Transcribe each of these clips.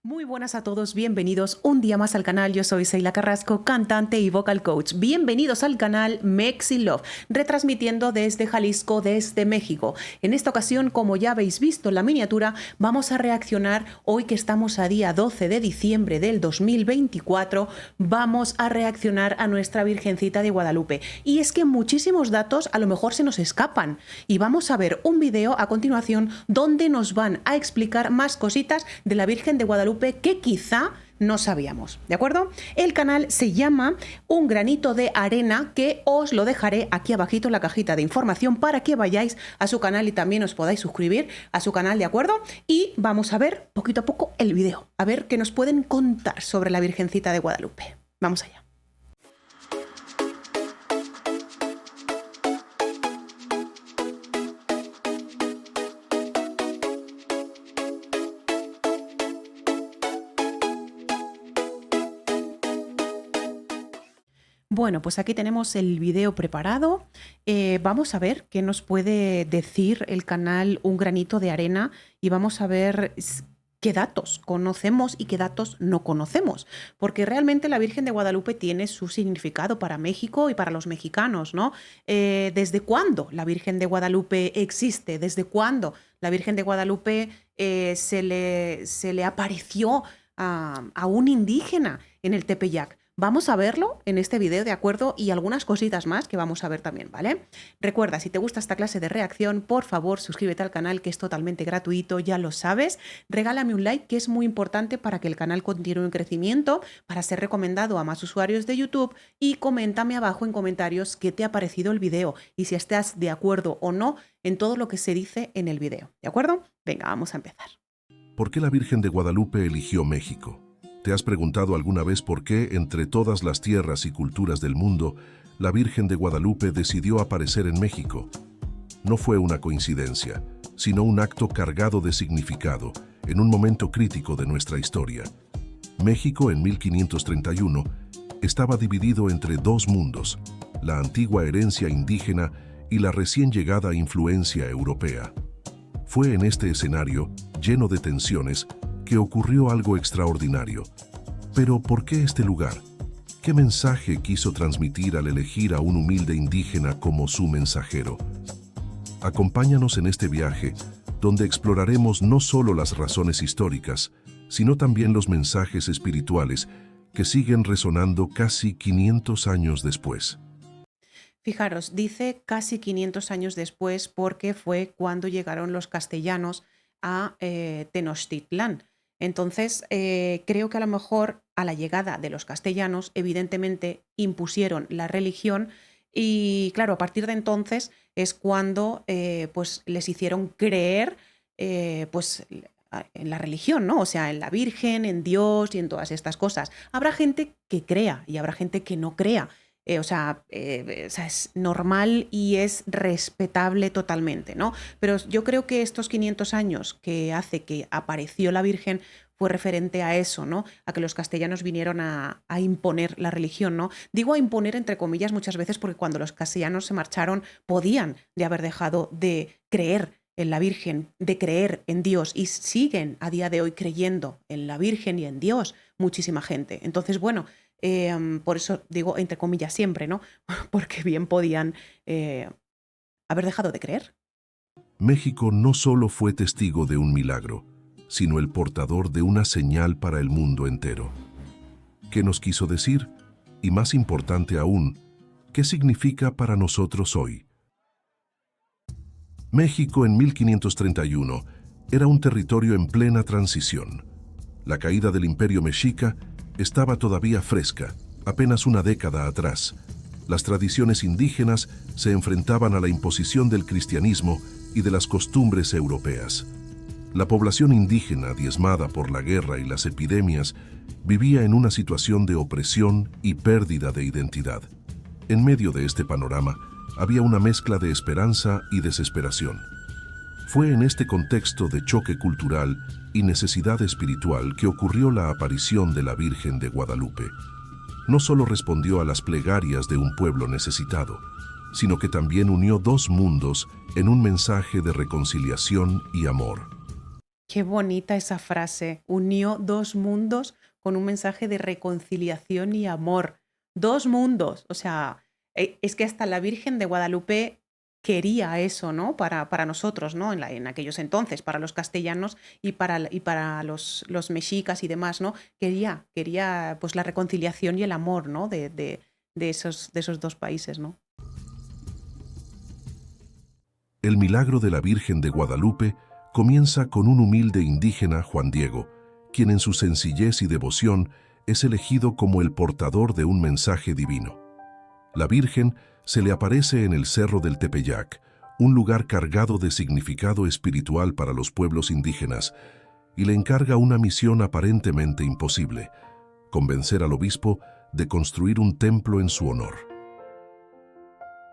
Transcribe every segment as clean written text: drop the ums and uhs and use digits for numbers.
Muy buenas a todos, bienvenidos un día más al canal. Yo soy Seila Carrasco, cantante y vocal coach. Bienvenidos al canal Mexi Love, retransmitiendo desde Jalisco, desde México. En esta ocasión, como ya habéis visto en la miniatura, vamos a reaccionar, hoy que estamos a día 12 de diciembre del 2024, vamos a reaccionar a nuestra Virgencita de Guadalupe. Y es que muchísimos datos a lo mejor se nos escapan. Y vamos a ver un video a continuación donde nos van a explicar más cositas de la Virgen de Guadalupe que quizá no sabíamos, ¿de acuerdo? El canal se llama Un Granito de Arena, que os lo dejaré aquí abajito en la cajita de información para que vayáis a su canal y también os podáis suscribir a su canal, ¿de acuerdo? Y vamos a ver poquito a poco el video, a ver qué nos pueden contar sobre la Virgencita de Guadalupe. Vamos allá. Bueno, pues aquí tenemos el video preparado. Vamos a ver qué nos puede decir el canal Un Granito de Arena y vamos a ver qué datos conocemos y qué datos no conocemos, porque realmente la Virgen de Guadalupe tiene su significado para México y para los mexicanos, ¿no? ¿Desde cuándo la Virgen de Guadalupe existe? ¿Desde cuándo la Virgen de Guadalupe se le apareció a un indígena en el Tepeyac? Vamos a verlo en este video, ¿de acuerdo? Y algunas cositas más que vamos a ver también, ¿vale? Recuerda, si te gusta esta clase de reacción, por favor, suscríbete al canal, que es totalmente gratuito, ya lo sabes. Regálame un like, que es muy importante para que el canal continúe en crecimiento, para ser recomendado a más usuarios de YouTube. Y coméntame abajo en comentarios qué te ha parecido el video y si estás de acuerdo o no en todo lo que se dice en el video, ¿de acuerdo? Venga, vamos a empezar. ¿Por qué la Virgen de Guadalupe eligió México? ¿Te has preguntado alguna vez por qué, entre todas las tierras y culturas del mundo, la Virgen de Guadalupe decidió aparecer en México? No fue una coincidencia, sino un acto cargado de significado en un momento crítico de nuestra historia. México, en 1531, estaba dividido entre dos mundos, la antigua herencia indígena y la recién llegada influencia europea. Fue en este escenario, lleno de tensiones, que ocurrió algo extraordinario. Pero ¿por qué este lugar? ¿Qué mensaje quiso transmitir al elegir a un humilde indígena como su mensajero? Acompáñanos en este viaje, donde exploraremos no solo las razones históricas, sino también los mensajes espirituales que siguen resonando casi 500 años después. Fijaros, dice casi 500 años después porque fue cuando llegaron los castellanos a Tenochtitlán. Entonces, creo que a lo mejor a la llegada de los castellanos, evidentemente impusieron la religión y, claro, a partir de entonces es cuando pues les hicieron creer pues, en la religión, ¿no? O sea, en la Virgen, en Dios y en todas estas cosas. Habrá gente que crea y habrá gente que no crea. O sea, es normal y es respetable totalmente, ¿no? Pero yo creo que estos 500 años que hace que apareció la Virgen fue referente a eso, ¿no? A que los castellanos vinieron a imponer la religión, ¿no? Digo a imponer entre comillas muchas veces porque cuando los castellanos se marcharon podían de haber dejado de creer en la Virgen, de creer en Dios y siguen a día de hoy creyendo en la Virgen y en Dios muchísima gente. Entonces, bueno, por eso digo entre comillas siempre, ¿no? Porque bien podían haber dejado de creer. México no solo fue testigo de un milagro, sino el portador de una señal para el mundo entero. ¿Qué nos quiso decir? Y más importante aún, ¿qué significa para nosotros hoy? México en 1531 era un territorio en plena transición. La caída del Imperio Mexica estaba todavía fresca, apenas una década atrás. Las tradiciones indígenas se enfrentaban a la imposición del cristianismo y de las costumbres europeas. La población indígena, diezmada por la guerra y las epidemias, vivía en una situación de opresión y pérdida de identidad. En medio de este panorama, había una mezcla de esperanza y desesperación. Fue en este contexto de choque cultural y necesidad espiritual que ocurrió la aparición de la Virgen de Guadalupe. No solo respondió a las plegarias de un pueblo necesitado, sino que también unió dos mundos en un mensaje de reconciliación y amor. Qué bonita esa frase. Unió dos mundos con un mensaje de reconciliación y amor. Dos mundos. O sea, es que hasta la Virgen de Guadalupe quería eso, ¿no? Para nosotros, ¿no? En aquellos entonces, para los castellanos y para los mexicas y demás, ¿no? Quería pues la reconciliación y el amor, ¿no? De esos dos países, ¿no? El milagro de la Virgen de Guadalupe comienza con un humilde indígena, Juan Diego, quien en su sencillez y devoción es elegido como el portador de un mensaje divino. La Virgen se le aparece en el Cerro del Tepeyac, un lugar cargado de significado espiritual para los pueblos indígenas, y le encarga una misión aparentemente imposible: convencer al obispo de construir un templo en su honor.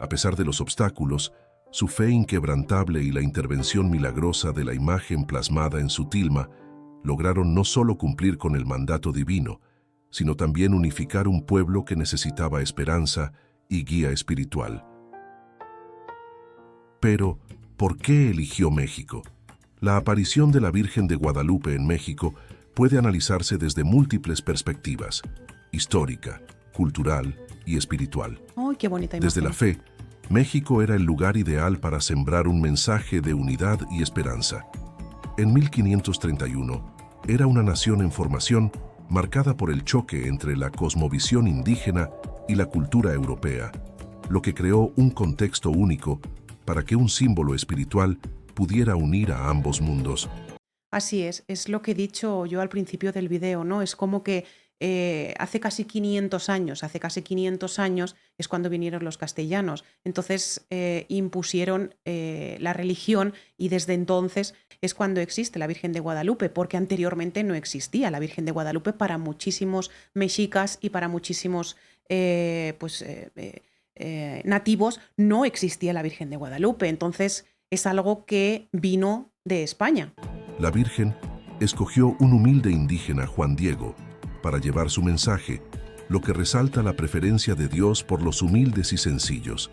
A pesar de los obstáculos, su fe inquebrantable y la intervención milagrosa de la imagen plasmada en su tilma lograron no solo cumplir con el mandato divino, sino también unificar un pueblo que necesitaba esperanza y guía espiritual. Pero, ¿por qué eligió México? La aparición de la Virgen de Guadalupe en México puede analizarse desde múltiples perspectivas: histórica, cultural y espiritual. ¡Ay, qué bonita Desde la imagen! fe, México era el lugar ideal para sembrar un mensaje de unidad y esperanza. En 1531, era una nación en formación marcada por el choque entre la cosmovisión indígena y la cultura europea, lo que creó un contexto único para que un símbolo espiritual pudiera unir a ambos mundos. Así es lo que he dicho yo al principio del video, ¿no? Es como que hace casi 500 años es cuando vinieron los castellanos. Entonces impusieron la religión y desde entonces es cuando existe la Virgen de Guadalupe, porque anteriormente no existía la Virgen de Guadalupe para muchísimos mexicas y para muchísimos nativos no existía la Virgen de Guadalupe. Entonces es algo que vino de España. La Virgen escogió un humilde indígena, Juan Diego, para llevar su mensaje, lo que resalta la preferencia de Dios por los humildes y sencillos.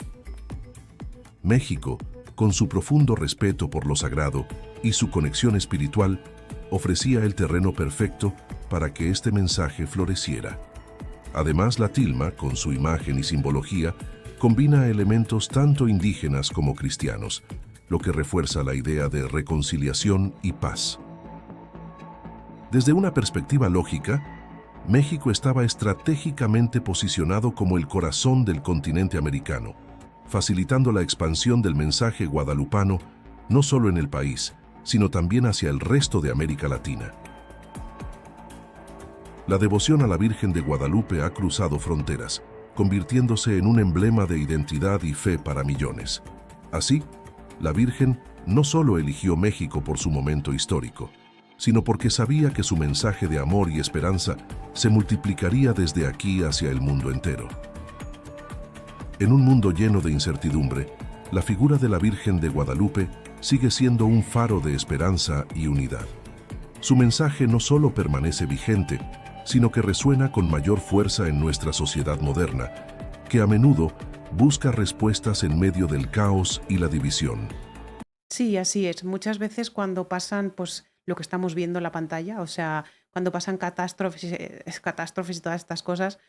México, con su profundo respeto por lo sagrado y su conexión espiritual, ofrecía el terreno perfecto para que este mensaje floreciera. Además, la tilma, con su imagen y simbología, combina elementos tanto indígenas como cristianos, lo que refuerza la idea de reconciliación y paz. Desde una perspectiva lógica, México estaba estratégicamente posicionado como el corazón del continente americano, facilitando la expansión del mensaje guadalupano no solo en el país, sino también hacia el resto de América Latina. La devoción a la Virgen de Guadalupe ha cruzado fronteras, convirtiéndose en un emblema de identidad y fe para millones. Así, la Virgen no solo eligió México por su momento histórico, sino porque sabía que su mensaje de amor y esperanza se multiplicaría desde aquí hacia el mundo entero. En un mundo lleno de incertidumbre, la figura de la Virgen de Guadalupe sigue siendo un faro de esperanza y unidad. Su mensaje no solo permanece vigente, sino que resuena con mayor fuerza en nuestra sociedad moderna, que a menudo busca respuestas en medio del caos y la división. Sí, así es. Muchas veces cuando pasan, pues, lo que estamos viendo en la pantalla, o sea, cuando pasan catástrofes y todas estas cosas,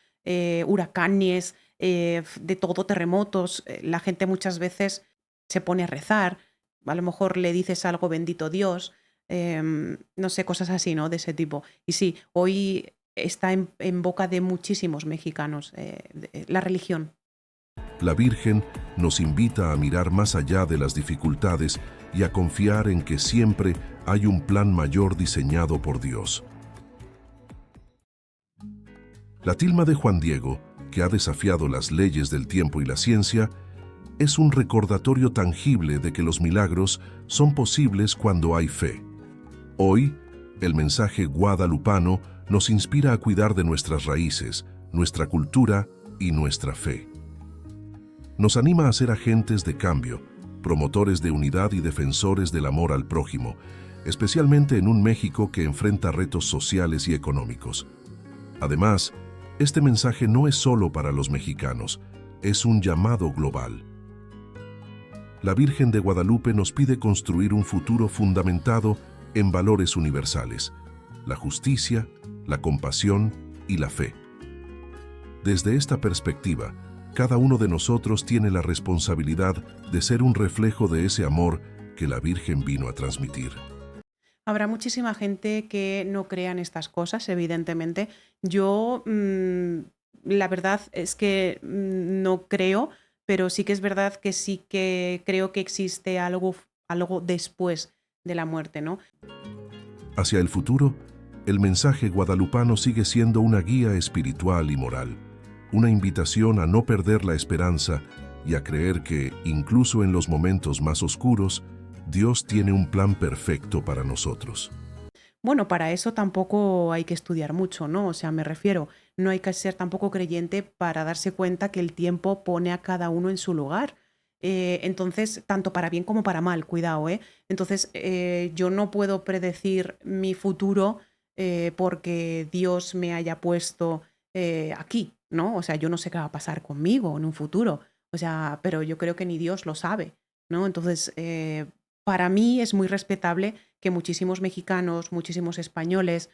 huracanes, de todo, terremotos, la gente muchas veces se pone a rezar, a lo mejor le dices algo, bendito Dios, no sé, cosas así, ¿no? De ese tipo. Y sí, hoy está en boca de muchísimos mexicanos la religión. La Virgen nos invita a mirar más allá de las dificultades y a confiar en que siempre hay un plan mayor diseñado por Dios. La tilma de Juan Diego, que ha desafiado las leyes del tiempo y la ciencia, es un recordatorio tangible de que los milagros son posibles cuando hay fe. Hoy, el mensaje guadalupano nos inspira a cuidar de nuestras raíces, nuestra cultura y nuestra fe. Nos anima a ser agentes de cambio, promotores de unidad y defensores del amor al prójimo, especialmente en un México que enfrenta retos sociales y económicos. Además, este mensaje no es solo para los mexicanos, es un llamado global. La Virgen de Guadalupe nos pide construir un futuro fundamentado en valores universales: la justicia, la compasión y la fe. Desde esta perspectiva, cada uno de nosotros tiene la responsabilidad de ser un reflejo de ese amor que la Virgen vino a transmitir. Habrá muchísima gente que no crea en estas cosas, evidentemente. Yo, la verdad es que no creo, pero sí que es verdad que sí que creo que existe algo después de la muerte, ¿no? Hacia el futuro, el mensaje guadalupano sigue siendo una guía espiritual y moral, una invitación a no perder la esperanza y a creer que, incluso en los momentos más oscuros, Dios tiene un plan perfecto para nosotros. Bueno, para eso tampoco hay que estudiar mucho, ¿no? O sea, me refiero, no hay que ser tampoco creyente para darse cuenta que el tiempo pone a cada uno en su lugar. Entonces, tanto para bien como para mal, cuidado, ¿eh? Entonces, yo no puedo predecir mi futuro porque Dios me haya puesto aquí, ¿no? O sea, yo no sé qué va a pasar conmigo en un futuro, o sea, pero yo creo que ni Dios lo sabe, ¿no? Entonces, para mí es muy respetable que muchísimos mexicanos, muchísimos españoles,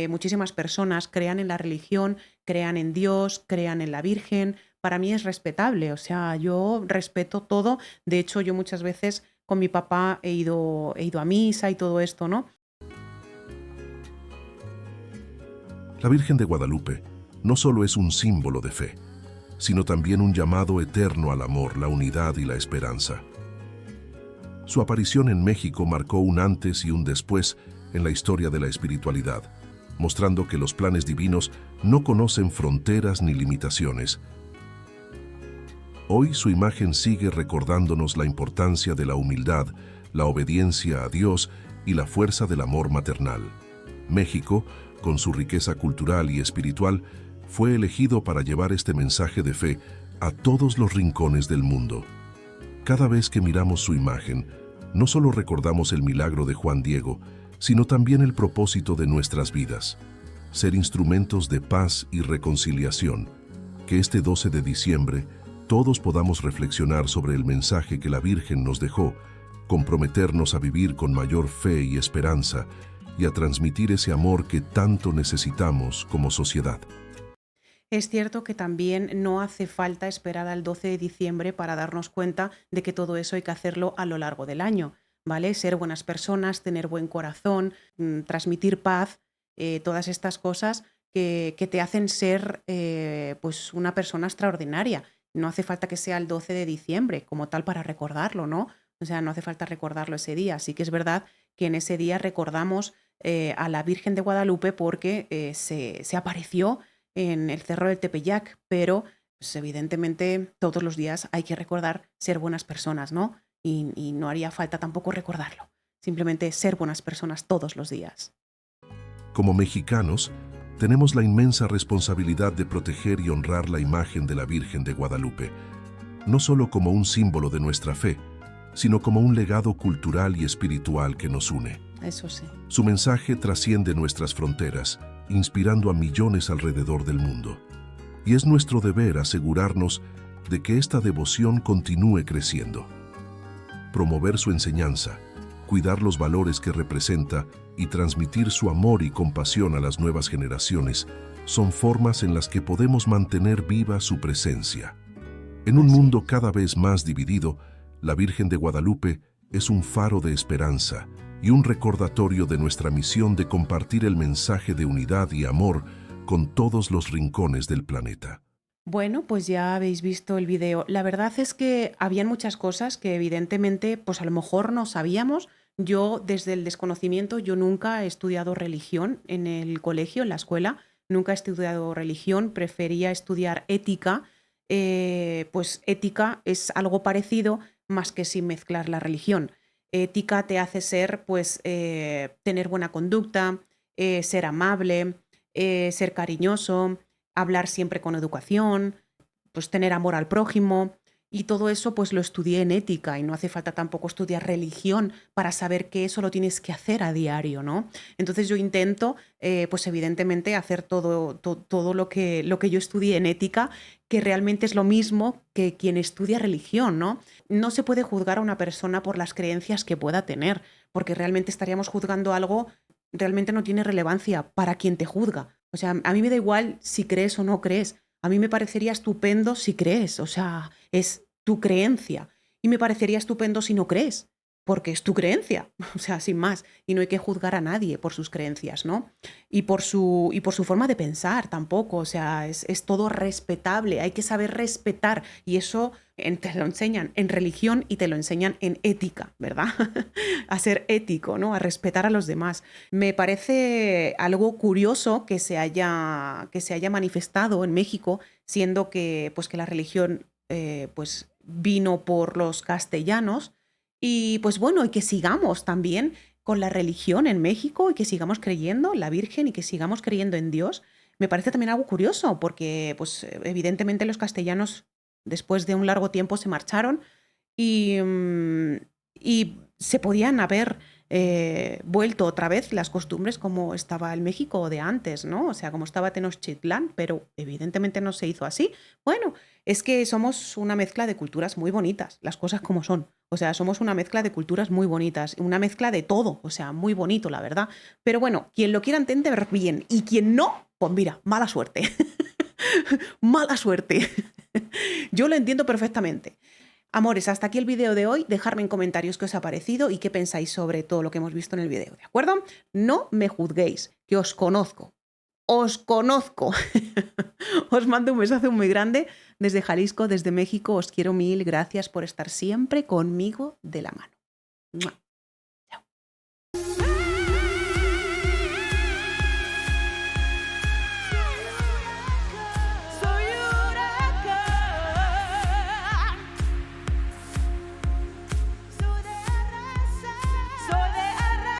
muchísimas personas crean en la religión, crean en Dios, crean en la Virgen. Para mí es respetable, o sea, yo respeto todo. De hecho, yo muchas veces con mi papá he ido a misa y todo esto, ¿no? La Virgen de Guadalupe no solo es un símbolo de fe, sino también un llamado eterno al amor, la unidad y la esperanza. Su aparición en México marcó un antes y un después en la historia de la espiritualidad, mostrando que los planes divinos no conocen fronteras ni limitaciones. Hoy su imagen sigue recordándonos la importancia de la humildad, la obediencia a Dios y la fuerza del amor maternal. México, con su riqueza cultural y espiritual, fue elegido para llevar este mensaje de fe a todos los rincones del mundo. Cada vez que miramos su imagen, no solo recordamos el milagro de Juan Diego, sino también el propósito de nuestras vidas: ser instrumentos de paz y reconciliación. Que este 12 de diciembre todos podamos reflexionar sobre el mensaje que la Virgen nos dejó, comprometernos a vivir con mayor fe y esperanza y a transmitir ese amor que tanto necesitamos como sociedad. Es cierto que también no hace falta esperar al 12 de diciembre para darnos cuenta de que todo eso hay que hacerlo a lo largo del año, ¿vale? Ser buenas personas, tener buen corazón, transmitir paz, todas estas cosas que te hacen ser pues una persona extraordinaria. No hace falta que sea el 12 de diciembre como tal para recordarlo, ¿no? O sea, no hace falta recordarlo ese día. Sí que es verdad que en ese día recordamos a la Virgen de Guadalupe porque se apareció en el Cerro del Tepeyac, pero pues, evidentemente todos los días hay que recordar ser buenas personas, ¿no? Y no haría falta tampoco recordarlo, simplemente ser buenas personas todos los días. Como mexicanos, tenemos la inmensa responsabilidad de proteger y honrar la imagen de la Virgen de Guadalupe, no solo como un símbolo de nuestra fe, sino como un legado cultural y espiritual que nos une. Eso sí. Su mensaje trasciende nuestras fronteras, inspirando a millones alrededor del mundo. Y es nuestro deber asegurarnos de que esta devoción continúe creciendo. Promover su enseñanza, cuidar los valores que representa y transmitir su amor y compasión a las nuevas generaciones son formas en las que podemos mantener viva su presencia. En un mundo cada vez más dividido, la Virgen de Guadalupe es un faro de esperanza y un recordatorio de nuestra misión de compartir el mensaje de unidad y amor con todos los rincones del planeta. Bueno, pues ya habéis visto el video. La verdad es que habían muchas cosas que evidentemente, pues a lo mejor no sabíamos. Yo, desde el desconocimiento, yo nunca he estudiado religión en el colegio, en la escuela. Nunca he estudiado religión, prefería estudiar ética. Pues ética es algo parecido, más que sin mezclar la religión. Ética te hace ser, pues, tener buena conducta, ser amable, ser cariñoso, hablar siempre con educación, pues tener amor al prójimo. Y todo eso pues lo estudié en ética y no hace falta tampoco estudiar religión para saber que eso lo tienes que hacer a diario, ¿no? Entonces yo intento, pues evidentemente, hacer todo lo que yo estudié en ética, que realmente es lo mismo que quien estudia religión, ¿no? No se puede juzgar a una persona por las creencias que pueda tener, porque realmente estaríamos juzgando algo, realmente no tiene relevancia para quien te juzga. O sea, a mí me da igual si crees o no crees. A mí me parecería estupendo si crees, o sea, es tu creencia. Y me parecería estupendo si no crees, porque es tu creencia, o sea, sin más. Y no hay que juzgar a nadie por sus creencias, ¿no? Y por su forma de pensar tampoco, o sea, es todo respetable, hay que saber respetar. Y eso te lo enseñan en religión y te lo enseñan en ética, ¿verdad? A ser ético, ¿no? A respetar a los demás. Me parece algo curioso que se haya manifestado en México, siendo que, pues, que la religión pues, vino por los castellanos. Y pues bueno, y que sigamos también con la religión en México y que sigamos creyendo en la Virgen y que sigamos creyendo en Dios. Me parece también algo curioso porque pues evidentemente los castellanos después de un largo tiempo se marcharon y, y se podían haber vuelto otra vez las costumbres como estaba el México de antes, ¿no? O sea, como estaba Tenochtitlán, pero evidentemente no se hizo así. Bueno, es que somos una mezcla de culturas muy bonitas, las cosas como son. O sea, somos una mezcla de culturas muy bonitas, una mezcla de todo, o sea, muy bonito, la verdad. Pero bueno, quien lo quiera entender bien y quien no, pues mira, mala suerte. Mala suerte. Yo lo entiendo perfectamente. Amores, hasta aquí el vídeo de hoy. Dejadme en comentarios qué os ha parecido y qué pensáis sobre todo lo que hemos visto en el vídeo, ¿de acuerdo? No me juzguéis, que os conozco. Os conozco. Os mando un besazo muy grande desde Jalisco, desde México. Os quiero mil. Gracias por estar siempre conmigo de la mano. ¡Mua!